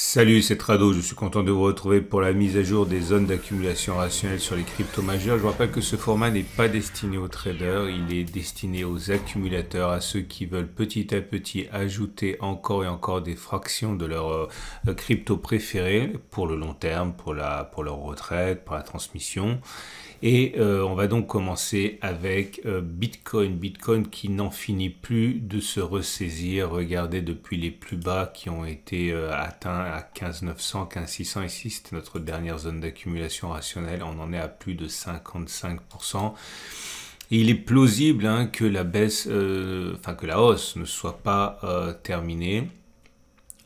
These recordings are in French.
Salut, c'est Trado, je suis content de vous retrouver pour la mise à jour des zones d'accumulation rationnelle sur les cryptos majeurs. Je vous rappelle que ce format n'est pas destiné aux traders, il est destiné aux accumulateurs, à ceux qui veulent petit à petit ajouter encore et encore des fractions de leur crypto préféré pour le long terme, pour leur retraite, pour la transmission. Et on va donc commencer avec Bitcoin. Bitcoin qui n'en finit plus de se ressaisir. Regardez depuis les plus bas qui ont été atteints à 15 900, 15 600. Ici, c'était notre dernière zone d'accumulation rationnelle. On en est à plus de 55%. Et il est plausible que la baisse, que la hausse ne soit pas terminée.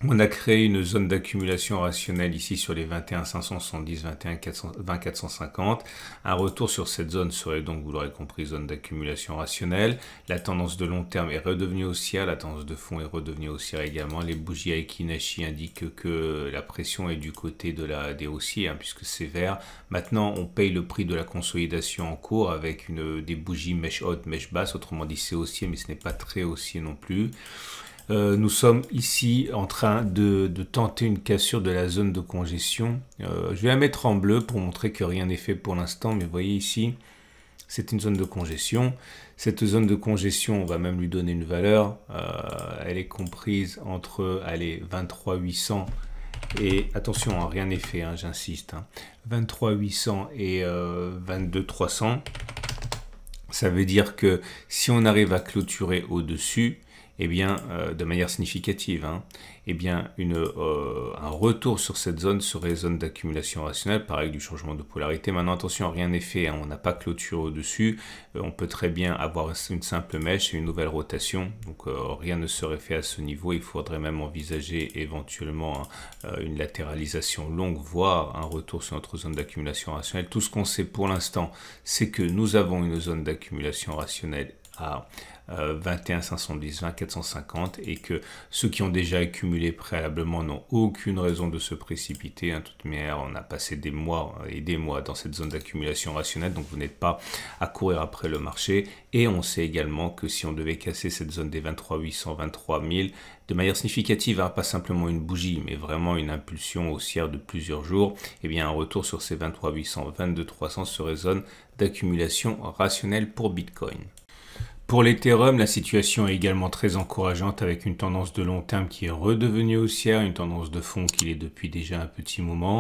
On a créé une zone d'accumulation rationnelle ici sur les 21 570, 21 20 450. Un retour sur cette zone serait donc, vous l'aurez compris, zone d'accumulation rationnelle. La tendance de long terme est redevenue haussière, la tendance de fond est redevenue haussière également. Les bougies Aiki Nashi indiquent que la pression est du côté des haussiers, puisque c'est vert. Maintenant, on paye le prix de la consolidation en cours avec des bougies mèche haute, mèche basse. Autrement dit, c'est haussier, mais ce n'est pas très haussier non plus. Nous sommes ici en train de tenter une cassure de la zone de congestion. Je vais la mettre en bleu pour montrer que rien n'est fait pour l'instant, mais vous voyez ici, c'est une zone de congestion. Cette zone de congestion, on va même lui donner une valeur. Elle est comprise entre 23 800 et, attention, rien n'est fait, j'insiste, 23 800 et 22 300. Ça veut dire que si on arrive à clôturer au-dessus, de manière significative, un retour sur cette zone serait zone d'accumulation rationnelle, pareil du changement de polarité. Maintenant, attention, rien n'est fait, on n'a pas clôturé au-dessus, on peut très bien avoir une simple mèche et une nouvelle rotation, donc rien ne serait fait à ce niveau. Il faudrait même envisager éventuellement une latéralisation longue, voire un retour sur notre zone d'accumulation rationnelle. Tout ce qu'on sait pour l'instant, c'est que nous avons une zone d'accumulation rationnelle à 21 510, 20 450 et que ceux qui ont déjà accumulé préalablement n'ont aucune raison de se précipiter. De toute manière, on a passé des mois et des mois dans cette zone d'accumulation rationnelle, donc vous n'êtes pas à courir après le marché. Et on sait également que si on devait casser cette zone des 23 800, 23 000 de manière significative, pas simplement une bougie, mais vraiment une impulsion haussière de plusieurs jours, un retour sur ces 23 800, 22 300 serait zone d'accumulation rationnelle pour Bitcoin. Pour l'Ethereum, la situation est également très encourageante avec une tendance de long terme qui est redevenue haussière, une tendance de fond qui l'est depuis déjà un petit moment.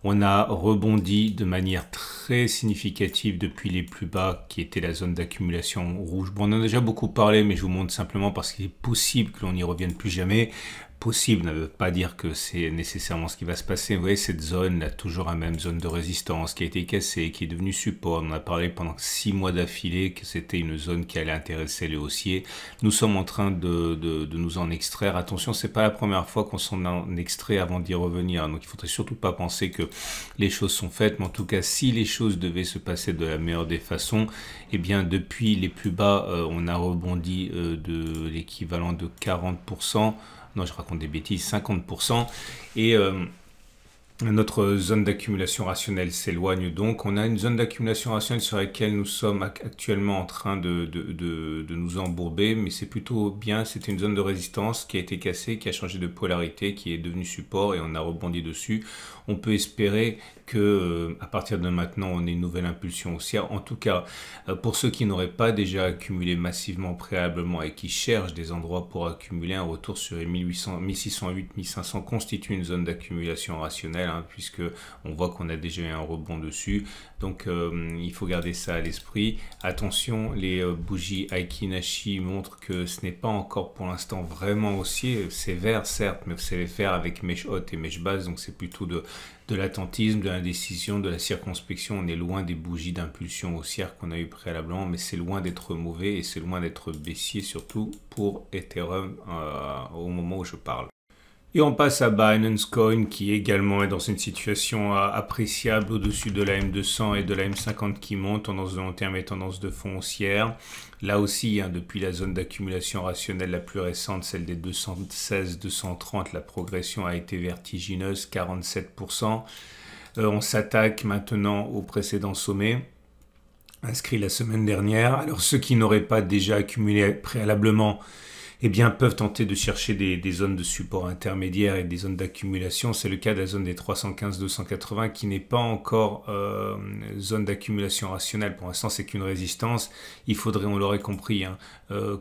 On a rebondi de manière très significative depuis les plus bas qui était la zone d'accumulation rouge. Bon, on en a déjà beaucoup parlé, mais je vous montre simplement parce qu'il est possible que l'on n'y revienne plus jamais. Possible ne veut pas dire que c'est nécessairement ce qui va se passer. Vous voyez, cette zone, là, toujours la même zone de résistance qui a été cassée, qui est devenue support. On a parlé pendant 6 mois d'affilée que c'était une zone qui allait intéresser les haussiers. Nous sommes en train de nous en extraire. Attention, c'est pas la première fois qu'on s'en en extrait avant d'y revenir. Donc, il faudrait surtout pas penser que les choses sont faites. Mais en tout cas, si les choses devaient se passer de la meilleure des façons, depuis les plus bas, on a rebondi de l'équivalent de 40%. Non, je raconte des bêtises, 50%. Et notre zone d'accumulation rationnelle s'éloigne donc. On a une zone d'accumulation rationnelle sur laquelle nous sommes actuellement en train de nous embourber, mais c'est plutôt bien. C'était une zone de résistance qui a été cassée, qui a changé de polarité, qui est devenue support et on a rebondi dessus. On peut espérer que à partir de maintenant, on ait une nouvelle impulsion haussière. En tout cas, pour ceux qui n'auraient pas déjà accumulé massivement préalablement et qui cherchent des endroits pour accumuler, un retour sur les 1608, 1500 constitue une zone d'accumulation rationnelle, puisque on voit qu'on a déjà eu un rebond dessus. Donc, il faut garder ça à l'esprit. Attention, les bougies Aiki Nashi montrent que ce n'est pas encore pour l'instant vraiment haussier. C'est vert, certes, mais c'est vert avec mèche haute et mèche basse, donc c'est plutôt de l'attentisme, de l'indécision, de la circonspection. On est loin des bougies d'impulsion haussière qu'on a eu préalablement, mais c'est loin d'être mauvais et c'est loin d'être baissier, surtout pour Ethereum au moment où je parle. Et on passe à Binance Coin qui également est dans une situation appréciable au-dessus de la M200 et de la M50 qui monte, tendance de long terme et tendance de fond haussière. Là aussi, depuis la zone d'accumulation rationnelle la plus récente, celle des 216-230, la progression a été vertigineuse, 47%. On s'attaque maintenant au précédent sommet, inscrit la semaine dernière. Alors ceux qui n'auraient pas déjà accumulé préalablement, eh bien, peuvent tenter de chercher des zones de support intermédiaires et des zones d'accumulation. C'est le cas de la zone des 315-280 qui n'est pas encore zone d'accumulation rationnelle. Pour l'instant, c'est qu'une résistance. Il faudrait, on l'aurait compris, hein,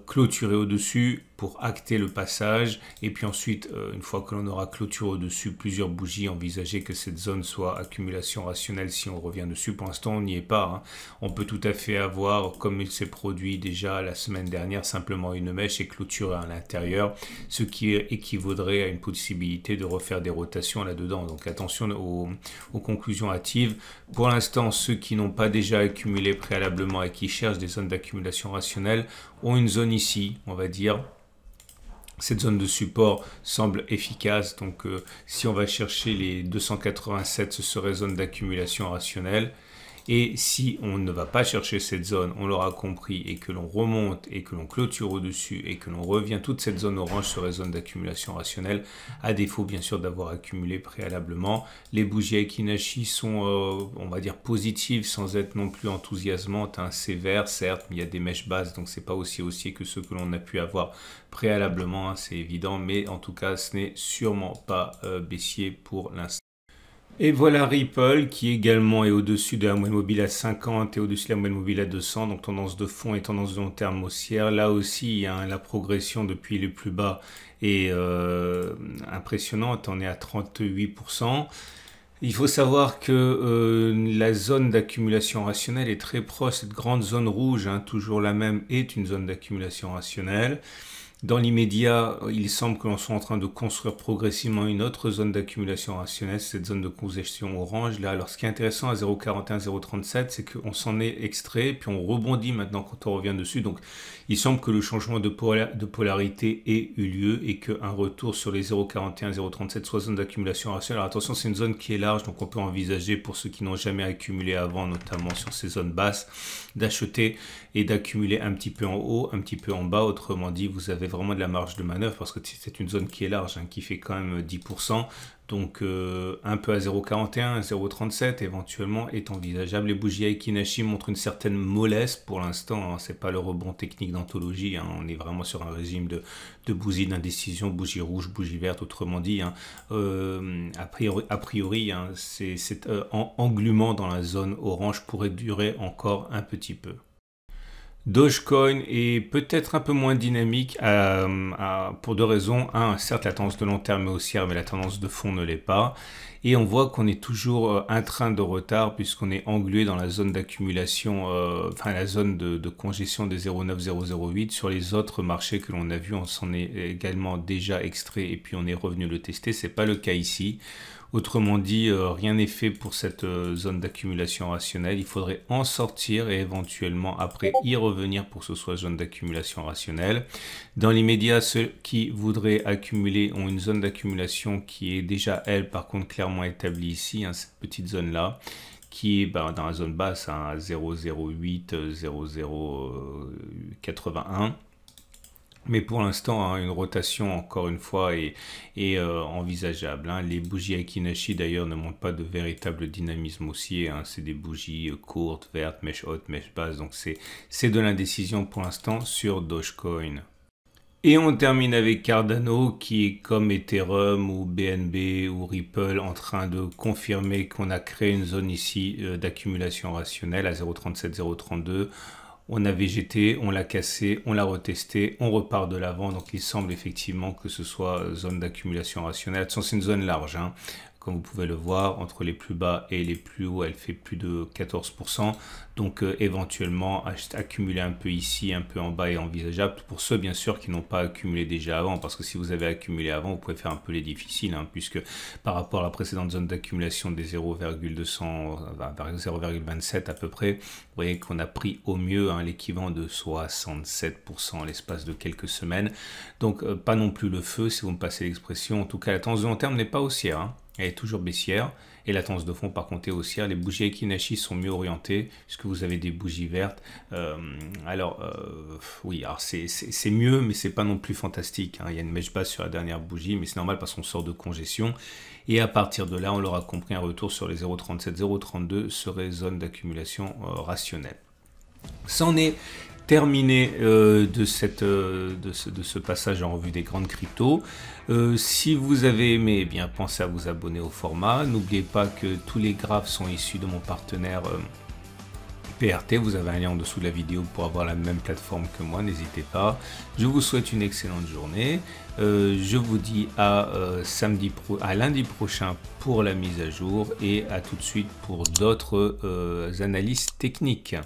clôturer au-dessus pour acter le passage. Et puis ensuite, une fois que l'on aura clôturé au-dessus plusieurs bougies, envisager que cette zone soit accumulation rationnelle si on revient dessus. Pour l'instant, on n'y est pas, hein. On peut tout à fait avoir, comme il s'est produit déjà la semaine dernière, simplement une mèche et clôturer à l'intérieur, ce qui équivaudrait à une possibilité de refaire des rotations là-dedans. Donc attention aux conclusions hâtives. Pour l'instant, ceux qui n'ont pas déjà accumulé préalablement et qui cherchent des zones d'accumulation rationnelle ont une zone ici, on va dire. Cette zone de support semble efficace, donc si on va chercher les 287, ce serait zone d'accumulation rationnelle. Et si on ne va pas chercher cette zone, on l'aura compris, et que l'on remonte et que l'on clôture au-dessus et que l'on revient, toute cette zone orange serait zone d'accumulation rationnelle, à défaut bien sûr d'avoir accumulé préalablement. Les bougies Aiki-Nashi sont, on va dire, positives sans être non plus enthousiasmantes, hein. C'est vert, certes, mais il y a des mèches basses, donc c'est pas aussi haussier que ceux que l'on a pu avoir préalablement, hein, c'est évident, mais en tout cas, ce n'est sûrement pas baissier pour l'instant. Et voilà Ripple qui également est au-dessus de la moyenne mobile à 50 et au-dessus de la moyenne mobile à 200, donc tendance de fond et tendance de long terme haussière. Là aussi, hein, la progression depuis les plus bas est impressionnante, on est à 38%. Il faut savoir que la zone d'accumulation rationnelle est très proche, cette grande zone rouge, hein, toujours la même, est une zone d'accumulation rationnelle. Dans l'immédiat, il semble que l'on soit en train de construire progressivement une autre zone d'accumulation rationnelle, cette zone de congestion orange. Là, alors ce qui est intéressant à 0,41, 0,37, c'est qu'on s'en est extrait, puis on rebondit maintenant quand on revient dessus. Donc, il semble que le changement de polarité ait eu lieu et qu'un retour sur les 0,41, 0,37 soit zone d'accumulation rationnelle. Alors attention, c'est une zone qui est large, donc on peut envisager pour ceux qui n'ont jamais accumulé avant, notamment sur ces zones basses, d'acheter et d'accumuler un petit peu en haut, un petit peu en bas. Autrement dit, vous avez vraiment de la marge de manœuvre parce que c'est une zone qui est large, hein, qui fait quand même 10%. Donc un peu à 0,41, 0,37 éventuellement est envisageable. Les bougies Aiki-Nashi montrent une certaine mollesse pour l'instant, hein. C'est pas le rebond technique d'anthologie, hein. On est vraiment sur un régime de bougies d'indécision, bougie rouge, bougie verte, autrement dit, hein. A priori, hein, cet englument dans la zone orange pourrait durer encore un petit peu. Dogecoin est peut-être un peu moins dynamique pour deux raisons. Un, certes, la tendance de long terme est haussière, mais la tendance de fond ne l'est pas. Et on voit qu'on est toujours un train de retard puisqu'on est englué dans la zone d'accumulation, enfin la zone de congestion des 0,9008. Sur les autres marchés que l'on a vus, on s'en est également déjà extrait et puis on est revenu le tester. C'est pas le cas ici. Autrement dit, rien n'est fait pour cette zone d'accumulation rationnelle. Il faudrait en sortir et éventuellement après y revenir pour que ce soit zone d'accumulation rationnelle. Dans l'immédiat, ceux qui voudraient accumuler ont une zone d'accumulation qui est déjà, elle, par contre, clairement établie ici, hein, cette petite zone-là, qui est dans la zone basse, hein, à 0,08, 0,081. Mais pour l'instant, hein, une rotation, encore une fois, est envisageable, hein. Les bougies Aiki-Nashi, d'ailleurs, ne montrent pas de véritable dynamisme haussier, hein. C'est des bougies courtes, vertes, mèche haute, mèche basse. Donc, c'est de l'indécision pour l'instant sur Dogecoin. Et on termine avec Cardano qui est comme Ethereum ou BNB ou Ripple en train de confirmer qu'on a créé une zone ici d'accumulation rationnelle à 0,37, 0,32. On a végété, on l'a cassé, on l'a retesté, on repart de l'avant. Donc il semble effectivement que ce soit zone d'accumulation rationnelle. Attention, c'est une zone large, hein. Comme vous pouvez le voir, entre les plus bas et les plus hauts, elle fait plus de 14%. Donc éventuellement, accumuler un peu ici, un peu en bas est envisageable. Pour ceux, bien sûr, qui n'ont pas accumulé déjà avant. Parce que si vous avez accumulé avant, vous pouvez faire un peu les difficiles, hein, puisque par rapport à la précédente zone d'accumulation des 0,27 à peu près, vous voyez qu'on a pris au mieux, hein, l'équivalent de 67% en l'espace de quelques semaines. Donc pas non plus le feu, si vous me passez l'expression. En tout cas, la tendance de long terme n'est pas haussière, hein. Elle est toujours baissière et la tendance de fond par contre est haussière. Les bougies Aiki-Nashi sont mieux orientées puisque vous avez des bougies vertes. Oui, alors c'est mieux mais c'est pas non plus fantastique, hein. Il y a une mèche basse sur la dernière bougie mais c'est normal parce qu'on sort de congestion et à partir de là on l'aura compris, un retour sur les 0,37, 0,32 serait zone d'accumulation rationnelle. C'en est terminé de ce passage en revue des grandes cryptos. Si vous avez aimé, eh bien, pensez à vous abonner au format. N'oubliez pas que tous les graphes sont issus de mon partenaire PRT. Vous avez un lien en dessous de la vidéo pour avoir la même plateforme que moi, n'hésitez pas. Je vous souhaite une excellente journée. Je vous dis à lundi prochain pour la mise à jour et à tout de suite pour d'autres analyses techniques.